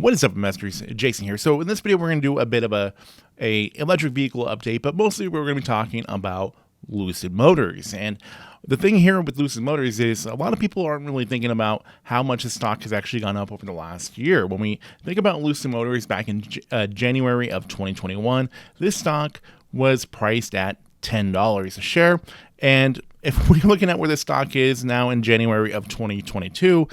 What is up, investors? Jason here. So in this video, we're going to do a bit of a electric vehicle update, but mostly we're going to be talking about Lucid Motors. And the thing here with Lucid Motors is a lot of people aren't really thinking about how much the stock has actually gone up over the last year. When we think about Lucid Motors back in January of 2021, this stock was priced at $10 a share. And if we're looking at where the stock is now in January of 2022,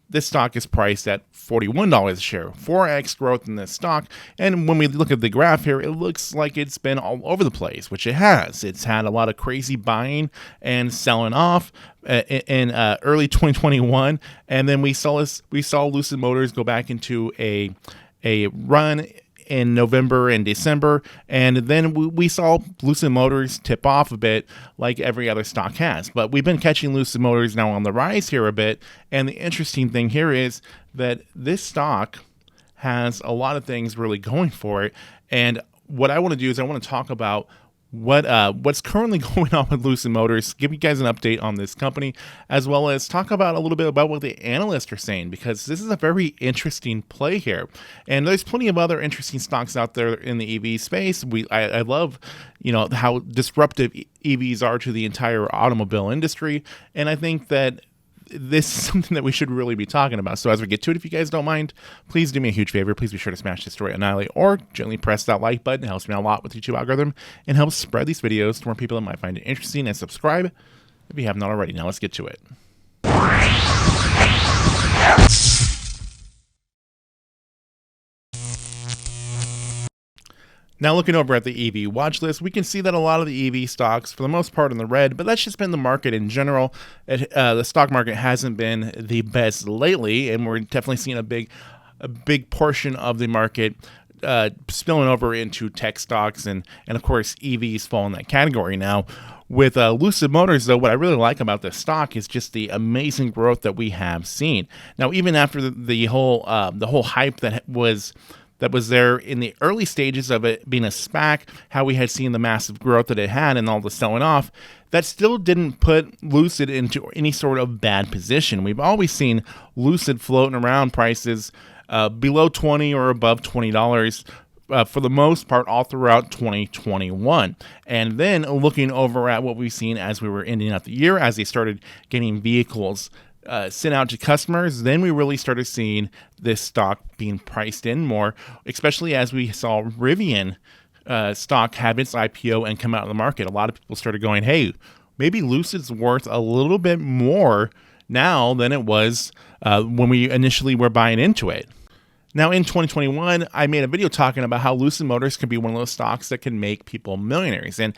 this stock is priced at $41 a share, 4x growth in this stock. And when we look at the graph here, it looks like it's been all over the place, which it has. It's had a lot of crazy buying and selling off in early 2021. And then we saw Lucid Motors go back into a run in November and December, and then we saw Lucid Motors tip off a bit like every other stock has. But we've been catching Lucid Motors now on the rise here a bit, and the interesting thing here is that this stock has a lot of things really going for it. And what I want to do is I want to talk about what's currently going on with Lucid Motors, give you guys an update on this company, as well as talk about a little bit about what the analysts are saying, because this is a very interesting play here. And there's plenty of other interesting stocks out there in the EV space. I love, how disruptive EVs are to the entire automobile industry, and I think that this is something that we should really be talking about. So as we get to it, if you guys don't mind, please do me a huge favor. Please be sure to smash this story annihilate or gently press that like button. It helps me out a lot with the YouTube algorithm and helps spread these videos to more people that might find it interesting, and subscribe if you haven't already. Now let's get to it. Now looking over at the EV watch list, we can see that a lot of the EV stocks, for the most part, in the red, but that's just been the market in general. The stock market hasn't been the best lately, and we're definitely seeing a big portion of the market spilling over into tech stocks, and of course EVs fall in that category now. With Lucid Motors, though, what I really like about this stock is just the amazing growth that we have seen. Now, even after the whole hype that was there in the early stages of it being a SPAC, how we had seen the massive growth that it had and all the selling off, that still didn't put Lucid into any sort of bad position. We've always seen Lucid floating around prices below $20 or above $20 for the most part all throughout 2021. And then looking over at what we've seen as we were ending out the year, as they started getting vehicles sent out to customers, then we really started seeing this stock being priced in more, especially as we saw Rivian stock have its IPO and come out of the market. A lot of people started going, hey, maybe Lucid's worth a little bit more now than it was when we initially were buying into it. Now, in 2021, I made a video talking about how Lucid Motors can be one of those stocks that can make people millionaires, and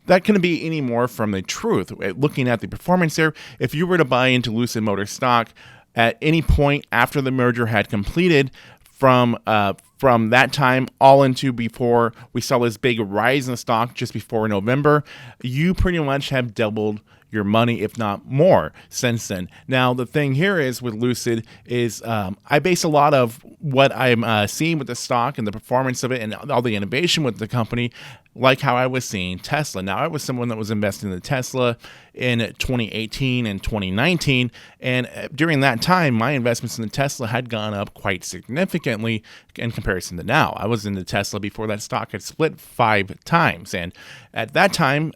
that couldn't be any more from the truth. Looking at the performance there, if you were to buy into Lucid Motors stock at any point after the merger had completed, from that time all into before we saw this big rise in the stock just before November, you pretty much have doubled your money, if not more, since then. Now, the thing here is with Lucid is I base a lot of what I'm seeing with the stock and the performance of it and all the innovation with the company, like how I was seeing Tesla. Now, I was someone that was investing in the Tesla in 2018 and 2019, and during that time, my investments in the Tesla had gone up quite significantly in comparison to now. I was in the Tesla before that stock had split 5 times, and at that time,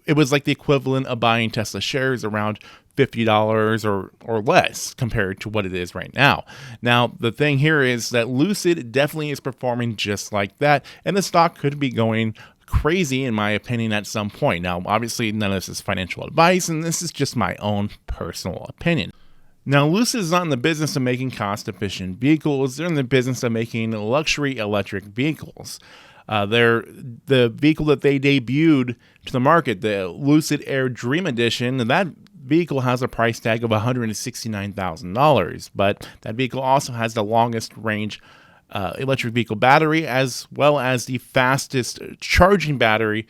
it was like the equivalent of buying Tesla shares around $50 or less compared to what it is right now. Now, the thing here is that Lucid definitely is performing just like that, and the stock could be going crazy, in my opinion, at some point. Now, obviously, none of this is financial advice, and this is just my own personal opinion. Now, Lucid is not in the business of making cost-efficient vehicles. They're in the business of making luxury electric vehicles. The vehicle that they debuted to the market, the Lucid Air Dream Edition, that vehicle has a price tag of $169,000, but that vehicle also has the longest range electric vehicle battery, as well as the fastest charging battery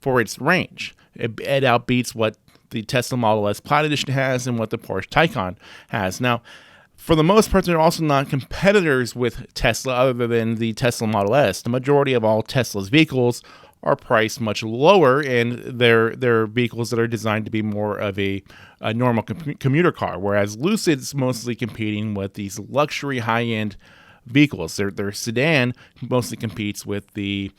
for its range. It outbeats what the Tesla Model S Plaid Edition has and what the Porsche Taycan has. Now, for the most part, they're also not competitors with Tesla other than the Tesla Model S. The majority of all Tesla's vehicles are priced much lower, and they're vehicles that are designed to be more of a normal commuter car, whereas Lucid's mostly competing with these luxury high-end vehicles. Their sedan mostly competes with the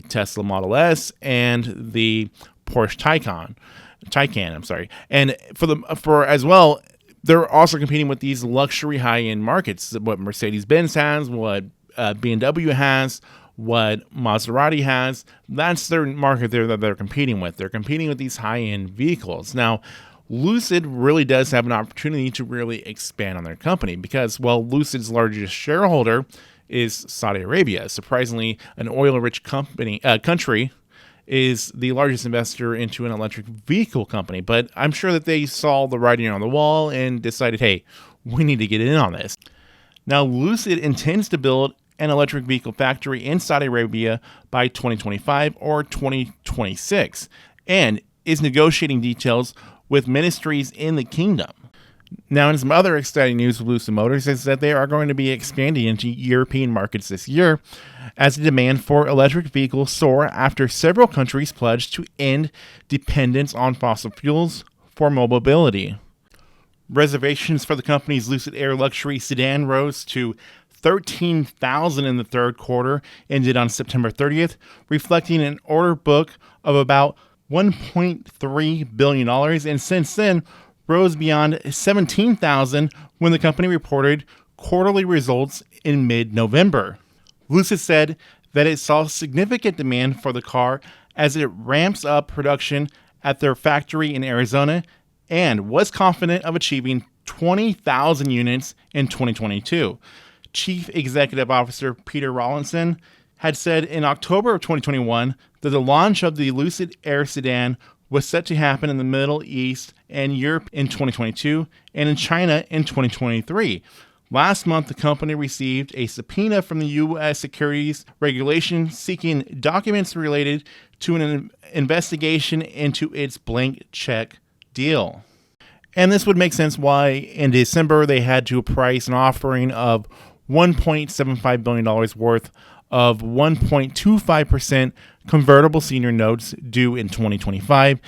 Tesla Model S and the Porsche Taycan. I'm sorry, and for as well, they're also competing with these luxury high-end markets. What Mercedes-Benz has, what BMW has, what Maserati has. That's their market there that they're competing with. They're competing with these high-end vehicles. Now, Lucid really does have an opportunity to really expand on their company because, well, Lucid's largest shareholder is Saudi Arabia. Surprisingly, an oil-rich country is the largest investor into an electric vehicle company. But I'm sure that they saw the writing on the wall and decided, hey, we need to get in on this. Now, Lucid intends to build an electric vehicle factory in Saudi Arabia by 2025 or 2026 and is negotiating details with ministries in the kingdom. Now, in some other exciting news with Lucid Motors is that they are going to be expanding into European markets this year as the demand for electric vehicles soar after several countries pledged to end dependence on fossil fuels for mobility. Reservations for the company's Lucid Air luxury sedan rose to 13,000 in the third quarter, ended on September 30th, reflecting an order book of about $1.3 billion, and since then rose beyond 17,000 when the company reported quarterly results in mid-November. Lucid said that it saw significant demand for the car as it ramps up production at their factory in Arizona and was confident of achieving 20,000 units in 2022. Chief Executive Officer Peter Rawlinson had said in October of 2021 that the launch of the Lucid Air sedan was set to happen in the Middle East and Europe in 2022 and in China in 2023. Last month, the company received a subpoena from the U.S. Securities Regulation seeking documents related to an investigation into its blank check deal. And this would make sense why in December they had to price an offering of $1.75 billion worth of 1.25% convertible senior notes due in 2025,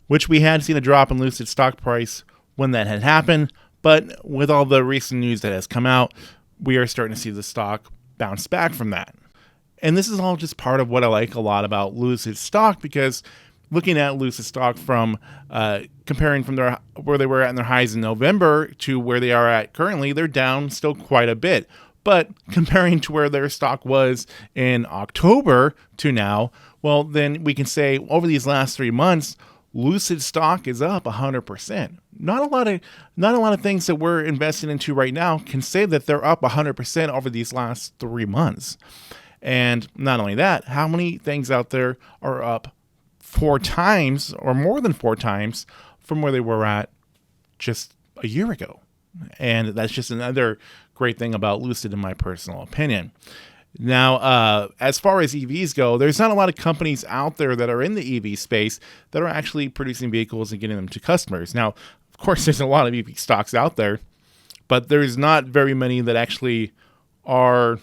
which we had seen a drop in Lucid stock price when that had happened. But with all the recent news that has come out, we are starting to see the stock bounce back from that. And this is all just part of what I like a lot about Lucid stock, because looking at Lucid stock from comparing from where they were at in their highs in November to where they are at currently, they're down still quite a bit. But comparing to where their stock was in October to now, well, then we can say over these last 3 months, Lucid stock is up 100%. Not a lot of things that we're investing into right now can say that they're up 100% over these last 3 months. And not only that, how many things out there are up 4 times or more than 4 times from where they were at just a year ago? And that's just another great thing about Lucid in my personal opinion. Now, as far as EVs go, there's not a lot of companies out there that are in the EV space that are actually producing vehicles and getting them to customers. Now, of course, there's a lot of EV stocks out there, but there's not very many that actually are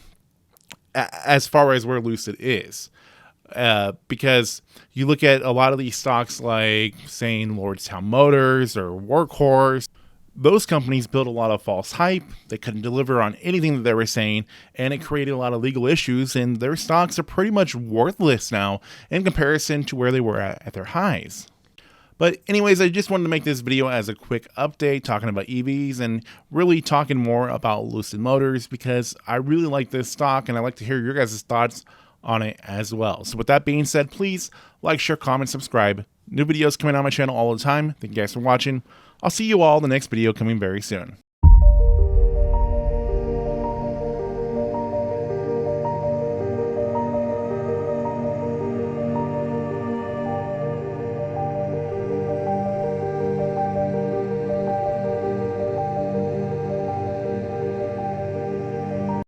as far as where Lucid is. Because you look at a lot of these stocks like, saying, Lordstown Motors or Workhorse, those companies built a lot of false hype. They couldn't deliver on anything that they were saying, and it created a lot of legal issues, and their stocks are pretty much worthless now in comparison to where they were at their highs. But anyways, I just wanted to make this video as a quick update talking about EVs and really talking more about Lucid Motors because I really like this stock and I like to hear your guys' thoughts on it as well. So with that being said, please like, share, comment, subscribe. New videos coming on my channel all the time. Thank you guys for watching. I'll see you all in the next video coming very soon.